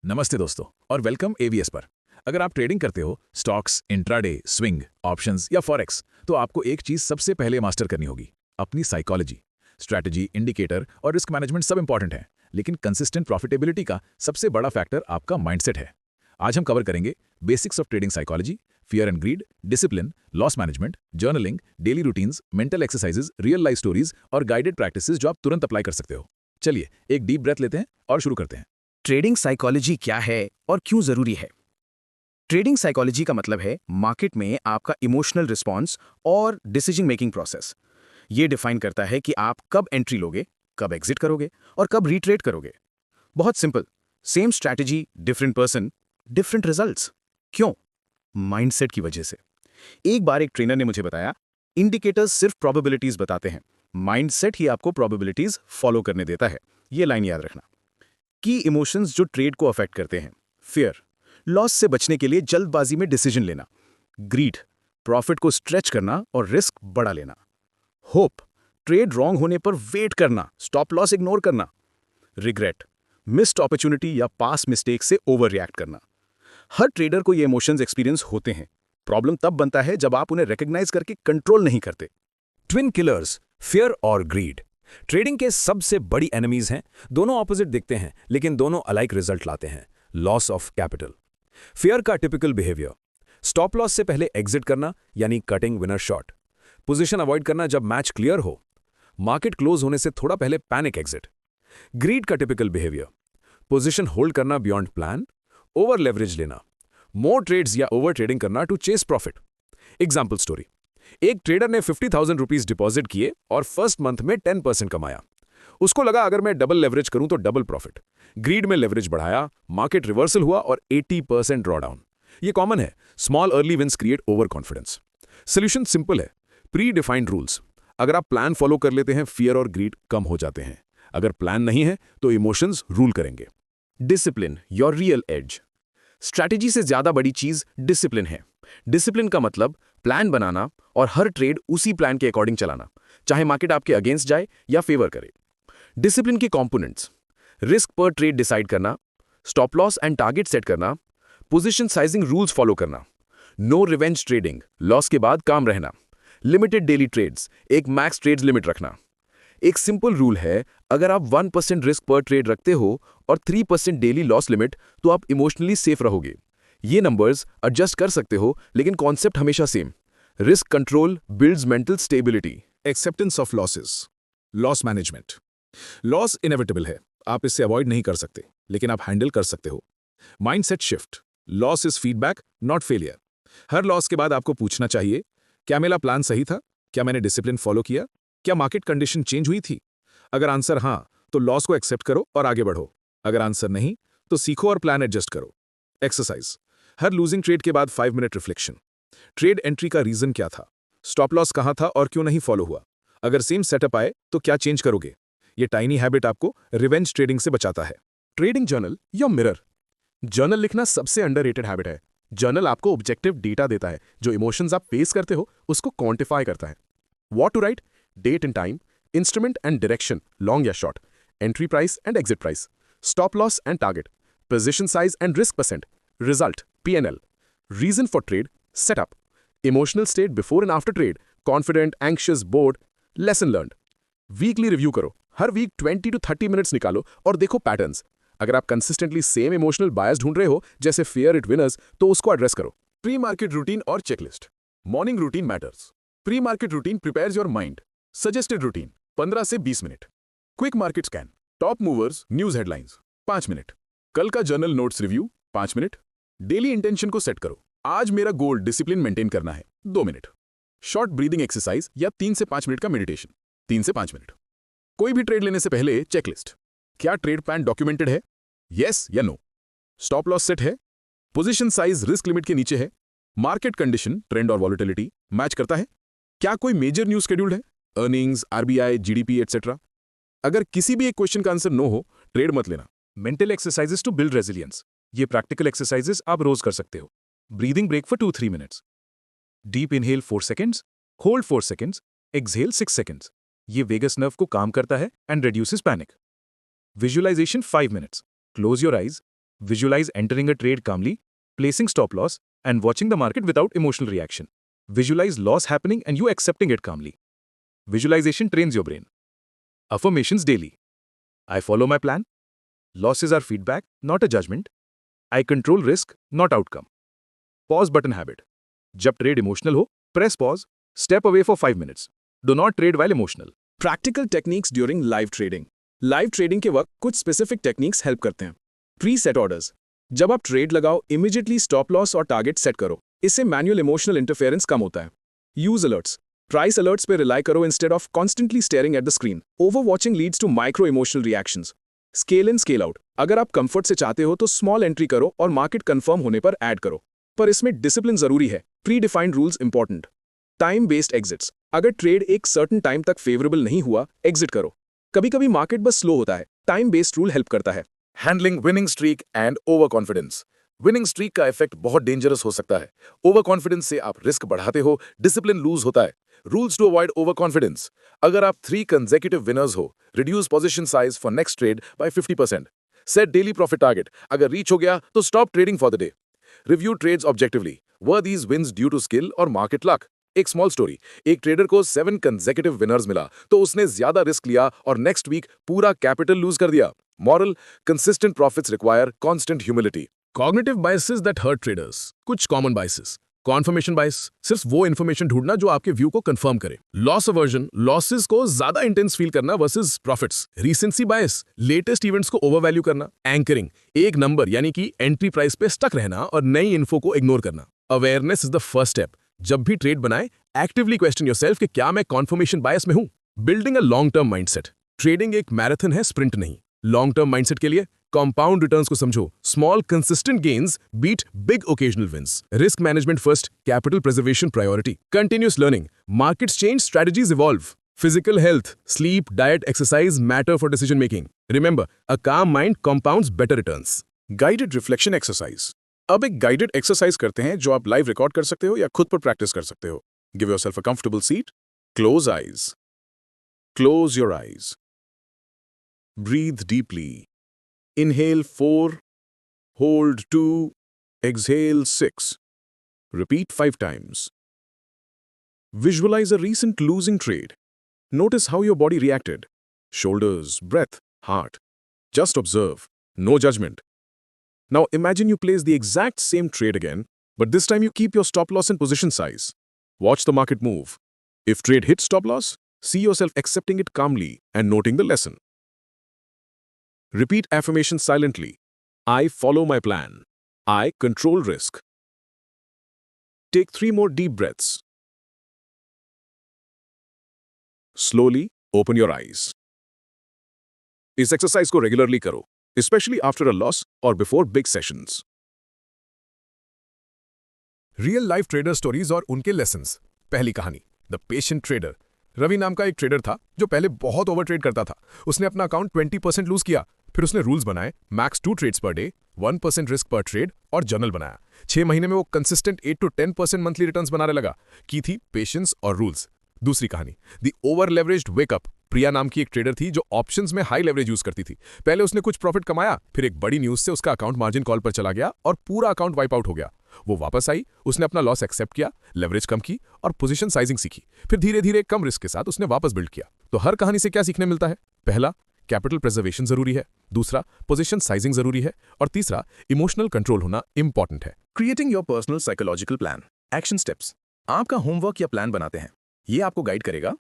नमस्ते दोस्तों और वेलकम एवीएस पर। अगर आप ट्रेडिंग करते हो स्टॉक्स, इंट्राडे, स्विंग, ऑप्शंस या फॉरेक्स, तो आपको एक चीज सबसे पहले मास्टर करनी होगी, अपनी साइकोलॉजी। स्ट्रैटेजी, इंडिकेटर और रिस्क मैनेजमेंट सब इंपॉर्टेंट है, लेकिन कंसिस्टेंट प्रॉफिटेबिलिटी का सबसे बड़ा फैक्टर आपका माइंडसेट है। आज हम कवर करेंगे basics of trading psychology, fear and greed, discipline, loss management, journaling, daily routines, mental exercises, real life stories और गाइडेड प्रैक्टिसेस जो आप तुरंत अप्लाई कर सकते हो। चलिए एक डीप ब्रेथ लेते हैं और शुरू करते हैं। ट्रेडिंग साइकोलॉजी क्या है और क्यों जरूरी है? ट्रेडिंग साइकोलॉजी का मतलब है मार्केट में आपका इमोशनल रिस्पॉन्स और डिसीजन मेकिंग प्रोसेस। ये डिफाइन करता है कि आप कब एंट्री लोगे, कब एग्जिट करोगे और कब रिट्रेड करोगे। बहुत simple, same strategy, different person, different results. क्यों? माइंडसेट की वजह से। एक बार एक ट्रेनर ने मुझे बताया, इंडिकेटर्स सिर्फ प्रोबेबिलिटीज बताते हैं, माइंडसेट ही आपको प्रोबेबिलिटीज फॉलो करने देता है। ये लाइन याद रखना। की इमोशंस जो ट्रेड को अफेक्ट करते हैं: फियर, लॉस से बचने के लिए जल्दबाजी में डिसीजन लेना; ग्रीड, प्रॉफिट को स्ट्रेच करना और रिस्क बढ़ा लेना; होप, ट्रेड रॉन्ग होने पर वेट करना, स्टॉप लॉस इग्नोर करना; रिग्रेट, मिस्ड अपॉर्चुनिटी या पास मिस्टेक से ओवर रिएक्ट करना। हर ट्रेडर को ये इमोशंस एक्सपीरियंस होते हैं। प्रॉब्लम तब बनता है जब आप उन्हें रिकॉग्नाइज करके कंट्रोल नहीं करते। ट्विन किलर्स, फियर और ग्रीड, ट्रेडिंग के सबसे बड़ी एनिमीज हैं। दोनों ऑपोजिट दिखते हैं लेकिन दोनों अलाइक रिजल्ट लाते हैं। Loss of capital. फियर का टिपिकल बिहेवियर: स्टॉप लॉस से पहले एग्जिट करना यानी cutting winner shot; position avoid करना जब मैच क्लियर हो; मार्केट क्लोज होने से थोड़ा पहले पैनिक एग्जिट। ग्रीड का टिपिकल बिहेवियर: पोजीशन होल्ड करना बियॉन्ड प्लान; ओवर लेवरेज लेना; मोर ट्रेड्स या ओवर ट्रेडिंग करना to chase profit. Example story: एक ट्रेडर ने 50,000 रुपीज डिपॉजिट किए और फर्स्ट मंथ में 10% कमाया। उसको लगा अगर मैं डबल लेवरेज करूं तो डबल प्रॉफिट। ग्रीड में लेवरेज बढ़ाया, मार्केट रिवर्सल हुआ और 80% ड्रॉडाउन। ये कॉमन है। Small early wins create over confidence. Solution simple है, प्री डिफाइंड रूल्स। अगर आप प्लान फॉलो कर लेते हैं, फियर और ग्रीड कम हो जाते हैं। अगर प्लान नहीं है तो इमोशंस रूल करेंगे। Discipline, your real edge. Strategy से ज्यादा बड़ी चीज डिसिप्लिन है। डिसिप्लिन का मतलब प्लान बनाना और हर ट्रेड उसी प्लान के अकॉर्डिंग चलाना, चाहे मार्केट आपके अगेंस्ट जाए या फेवर करे। डिसिप्लिन के components: risk per trade decide करना, stop loss and target set करना, पोजीशन साइजिंग रूल्स फॉलो करना, नो रिवेंज ट्रेडिंग, लॉस के बाद काम रहना, लिमिटेड डेली ट्रेड्स, एक मैक्स ट्रेड्स लिमिट रखना। एक सिंपल रूल है, अगर आप 1% रिस्क पर ट्रेड रखते हो और 3% डेली लॉस लिमिट, तो आप इमोशनली सेफ रहोगे। ये नंबर्स एडजस्ट कर सकते हो लेकिन कॉन्सेप्ट हमेशा same. Risk control builds mental stability. Acceptance of losses, loss management. Loss inevitable है, आप इससे अवॉइड नहीं कर सकते, लेकिन आप हैंडल कर सकते हो। Mindset shift: loss is feedback not failure. Her loss के बाद आपको पूछना चाहिए, क्या मेरा प्लान सही था? क्या मैंने डिसिप्लिन फॉलो किया? क्या मार्केट कंडीशन चेंज हुई थी? अगर आंसर हां, तो लॉस को एक्सेप्ट करो और आगे बढ़ो। अगर आंसर नहीं, तो सीखो और प्लान एडजस्ट करो। एक्सरसाइज: हर लूजिंग ट्रेड के बाद 5 मिनट रिफ्लेक्शन। ट्रेड एंट्री का रीजन क्या था? स्टॉप लॉस कहां था और क्यों नहीं फॉलो हुआ? अगर सेम सेटअप आए तो क्या चेंज करोगे? ये टाइनी हैबिट आपको रिवेंज ट्रेडिंग से बचाता है। ट्रेडिंग जर्नल या मिरर। जर्नल लिखना सबसे अंडररेटेड हैबिट है। जर्नल आपको ऑब्जेक्टिव डेटा देता है, जो इमोशंस आप फेस करते हो उसको क्वांटिफाई करता है। What to write: date and time, instrument and direction, long या short, entry price and exit price, stop loss and target, position size and risk percent, result P&L, reason for trade, setup, emotional state before and after trade, confident, anxious, bored, lesson learned. Weekly review करो, हर week 20 to 30 minutes निकालो और देखो patterns. अगर आप consistently same emotional बायस ढूंढ रहे हो, जैसे फियर इट विनर्स, तो उसको एड्रेस करो। प्री मार्केट रूटीन और checklist. Morning routine matters. Pre market routine prepares your mind. Suggested routine 15 से 20 minute. Quick market scan, top movers, news headlines 5 minute. कल का journal notes review 5 minute. Daily intention को set करो, आज मेरा गोल discipline maintain करना है, 2 मिनट। शॉर्ट ब्रीदिंग एक्सरसाइज या 3 से 5 मिनट का मेडिटेशन, 3 से 5 मिनट। कोई भी ट्रेड लेने से पहले चेकलिस्ट: क्या ट्रेड प्लान डॉक्यूमेंटेड है? यस या नो? स्टॉप लॉस सेट है? पोजीशन साइज रिस्क लिमिट के नीचे है? मार्केट कंडीशन, ट्रेंड और वॉलिटिलिटी मैच करता है? क्या कोई मेजर न्यूज शेड्यूल्ड है? Earnings, RBI, GDP etcetera. अगर किसी भी एक क्वेश्चन का आंसर नो हो, ट्रेड मत लेना। Mental exercises to build resilience. ये प्रैक्टिकल एक्सरसाइजेस आप रोज कर सकते हो। Breathing break for 2-3 minutes. Deep inhale 4 seconds, hold 4 seconds, exhale 6 seconds. ये वेगस नर्व को काम करता है and reduces panic. Visualisation 5 minutes. Close your eyes, Visualize entering a trade calmly, placing stop loss, and watching the market without emotional reaction. Visualize loss happening and you accepting it calmly. Visualization trains your brain. Affirmations daily. I follow my plan. Losses are feedback, not a judgment. I control risk, not outcome. Pause button habit. जब trade emotional हो, press pause, step away for 5 minutes. Do not trade while emotional. Practical techniques during live trading. Live trading के वक्त कुछ specific techniques help करते हैं। Preset orders. जब आप trade लगाओ, इमीडिएटली स्टॉप लॉस और टारगेट सेट करो। इससे मैनुअल इमोशनल इंटरफेरेंस कम होता है। Use alerts. प्राइस अलर्ट्स पे रिलाई करो instead of constantly staring at the screen. Over watching leads to micro emotional reactions. Scale in scale out. अगर आप कंफर्ट से चाहते हो तो स्मॉल एंट्री करो और मार्केट कंफर्म होने पर ऐड करो, पर इसमें डिसिप्लिन जरूरी है। Predefined rules important. Time based exits. अगर ट्रेड एक सर्टेन टाइम तक फेवरेबल नहीं हुआ, एग्जिट करो। कभी कभी मार्केट बस स्लो होता है, टाइम बेस्ड रूल हेल्प करता है। Handling winning streak and over confidence. Winning streak का इफेक्ट बहुत डेंजरस हो सकता है। ओवर कॉन्फिडेंस से आप रिस्क बढ़ाते हो, डिसिप्लिन लूज होता है। Rules to avoid over confidence. अगर आप 3 कंसेक्यूटिव विनर्स हो, reduce position size for next trade by 50%। Set daily profit target. अगर रीच हो गया तो stop trading for the day. Review trades objectively. Were these wins due to skill और market luck? एक small story. एक trader को 7 consecutive winners मिला तो उसने ज्यादा रिस्क लिया और नेक्स्ट वीक पूरा कैपिटल लूज कर दिया। Moral, consistent profits require constant humility. Cognitive biases that hurt traders. कुछ कॉमन बायसेस। कॉन्फर्मेशन बायस, सिर्फ वो इन्फॉर्मेशन ढूंढना जो आपके व्यू को कंफर्म करे। लॉस अवर्जन, लॉसेस को ज्यादा इंटेंस फील करना वर्सेस प्रॉफिट्स। रीसेंसी बायस, लेटेस्ट इवेंट्स को ओवरवैल्यू करना। एंकरिंग, एक नंबर यानी कि एंट्री प्राइस पे स्टक रहना और नई इन्फो को इग्नोर करना। Awareness is the first step. जब भी ट्रेड बनाए, एक्टिवली क्वेश्चन योरसेल्फ कि क्या मैं कॉन्फर्मेशन बायस में हूं। Building a long term mindset. Trading एक मैराथन है, स्प्रिंट नहीं। लॉन्ग टर्म माइंडसेट के लिए कंपाउंड रिटर्न्स को समझो। Small consistent gains beat big occasional wins. Risk management first, capital preservation priority. Continuous learning. Markets change, strategies evolve. Physical health, sleep, diet, exercise matter for decision making. Remember, a calm mind compounds better returns. Guided reflection exercise. अब एक guided exercise करते हैं जो आप live record कर सकते हो या खुद पर प्रैक्टिस कर सकते हो। Give yourself a comfortable seat, close eyes, close your eyes, breathe deeply, inhale 4, hold 2, exhale 6, repeat 5 times. Visualize a recent losing trade. Notice how your body reacted. Shoulders, breath, heart. Just observe. No judgment. Now imagine you place the exact same trade again, but this time you keep your stop loss and position size. Watch the market move. If trade hits stop loss, see yourself accepting it calmly and noting the lesson. Repeat affirmations silently. I follow my plan. I control risk. Take 3 more deep breaths. Slowly open your eyes. इस exercise को regularly करो, especially after a loss or before big sessions. Real life trader stories और उनके lessons. पहली कहानी, the patient trader. Ravi नाम का एक ट्रेडर था जो पहले बहुत ओवर ट्रेड करता था। उसने अपना अकाउंट 20% लूज किया। फिर उसने रूल्स बनाए, max 2 trades per day, 1% risk per trade और जर्नल बनाया। 6 महीने में वो कंसिस्टेंट 8 to 10% मंथली रिटर्न्स बनाने लगा। की थी पेशेंस और रूल्स। दूसरी कहानी, द ओवर लेवरेज्ड वेकअप। प्रिया नाम की एक ट्रेडर थी जो ऑप्शंस में हाई लेवरेज यूज करती थी। पहले उसने कुछ प्रॉफिट कमाया, फिर एक बड़ी न्यूज से उसका अकाउंट मार्जिन कॉल पर चला गया और पूरा अकाउंट वाइप आउट हो गया। वो वापस आई, उसने अपना लॉस एक्सेप्ट किया, लेवरेज कम की और पोजीशन साइजिंग सीखी। फिर धीरे धीरे कम रिस्क के साथ उसने वापस बिल्ड किया। तो हर कहानी से क्या सीखने मिलता है? पहला, कैपिटल प्रिजर्वेशन जरूरी है। दूसरा, पोजीशन साइजिंग जरूरी है। और तीसरा, इमोशनल कंट्रोल होना इंपॉर्टेंट है। Creating your personal psychological plan. Action steps. आपका होमवर्क या प्लान बनाते हैं। ये आपको गाइड करेगा।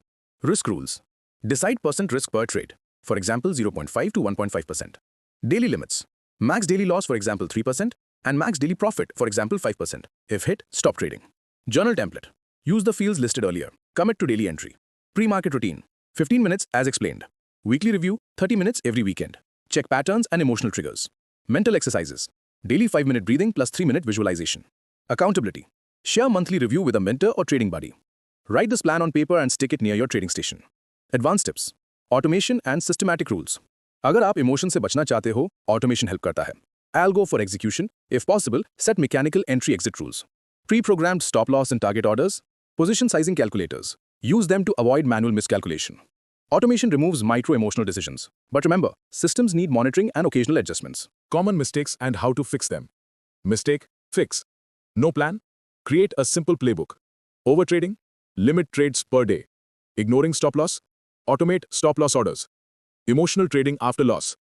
Risk rules. Decide % risk per trade, for example 0.5 to 1.5%. Daily limits. Max daily loss, for example 3%, and max daily profit, for example 5%. If hit, stop trading. Journal template. Use the fields listed earlier. Commit to daily entry. Pre-market routine. 15 minutes as explained. Weekly review, 30 minutes every weekend. Check patterns and emotional triggers. Mental exercises. Daily 5-minute breathing plus 3-minute visualization. Accountability. Share monthly review with a mentor or trading buddy. Write this plan on paper and stick it near your trading station. Advanced tips. Automation and systematic rules. अगर आप emotion से बचना चाहते हो, automation help करता है। Algo for execution. If possible, set mechanical entry-exit rules. Pre-programmed stop loss and target orders. Position sizing calculators. Use them to avoid manual miscalculation. Automation removes micro-emotional decisions. But remember, systems need monitoring and occasional adjustments. Common mistakes and how to fix them. Mistake, fix. No plan? Create a simple playbook. Overtrading? Limit trades per day. Ignoring stop loss? Automate stop loss orders. Emotional trading after loss.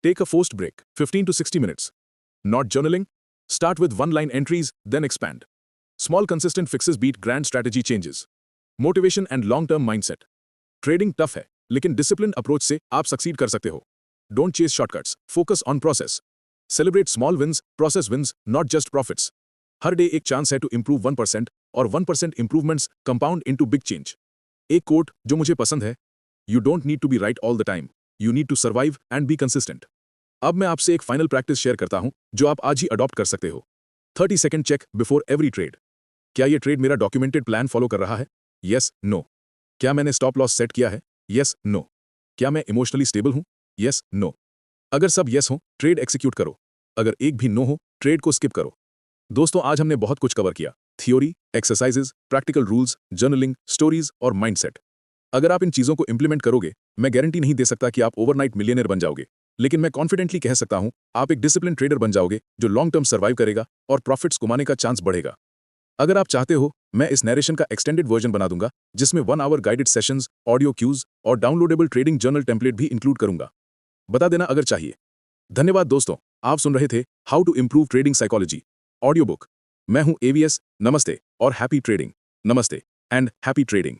Take a forced break, 15 to 60 minutes. Not journaling? Start with one-line entries, then expand. Small consistent fixes beat grand strategy changes. Motivation and long-term mindset. Trading tough है, लेकिन disciplined approach से आप succeed कर सकते हो. Don't chase shortcuts, focus on process. Celebrate small wins, process wins, not just profits. Her day एक chance है to improve 1% और 1% improvements compound into big change. एक कोट जो मुझे पसंद है, You don't need to be right all the time. You need to survive and be consistent. अब मैं आपसे एक फाइनल प्रैक्टिस शेयर करता हूं जो आप आज ही अडॉप्ट कर सकते हो. 30 second check before every trade. क्या ये ट्रेड मेरा डॉक्यूमेंटेड प्लान फॉलो कर रहा है? Yes, no. क्या मैंने स्टॉप लॉस सेट किया है? Yes, no. क्या मैं इमोशनली स्टेबल हूं? Yes, no. अगर सब यस हो, ट्रेड एक्सिक्यूट करो. अगर एक भी नो हो, ट्रेड को स्किप करो. दोस्तों, आज हमने बहुत कुछ कवर किया. Theory, exercises, practical rules, journaling, stories और माइंडसेट. अगर आप इन चीजों को इंप्लीमेंट करोगे, मैं गारंटी नहीं दे सकता कि आप ओवरनाइट मिलियनर बन जाओगे, लेकिन मैं कॉन्फिडेंटली कह सकता हूं आप एक डिसिप्लिन ट्रेडर बन जाओगे जो लॉन्ग टर्म सर्वाइव करेगा और प्रॉफिट्स कमाने का चांस बढ़ेगा. अगर आप चाहते हो, मैं इस नरेशन का एक्सटेंडेड वर्जन बना दूंगा जिसमें 1 hour guided sessions, audio cues और डाउनलोडेबल ट्रेडिंग जर्नल टेम्पलेट भी इंक्लूड करूंगा. बता देना अगर चाहिए. धन्यवाद दोस्तों, आप सुन रहे थे how to improve trading psychology audio book. मैं हूं AVS. नमस्ते और हैप्पी ट्रेडिंग. नमस्ते एंड हैप्पी ट्रेडिंग.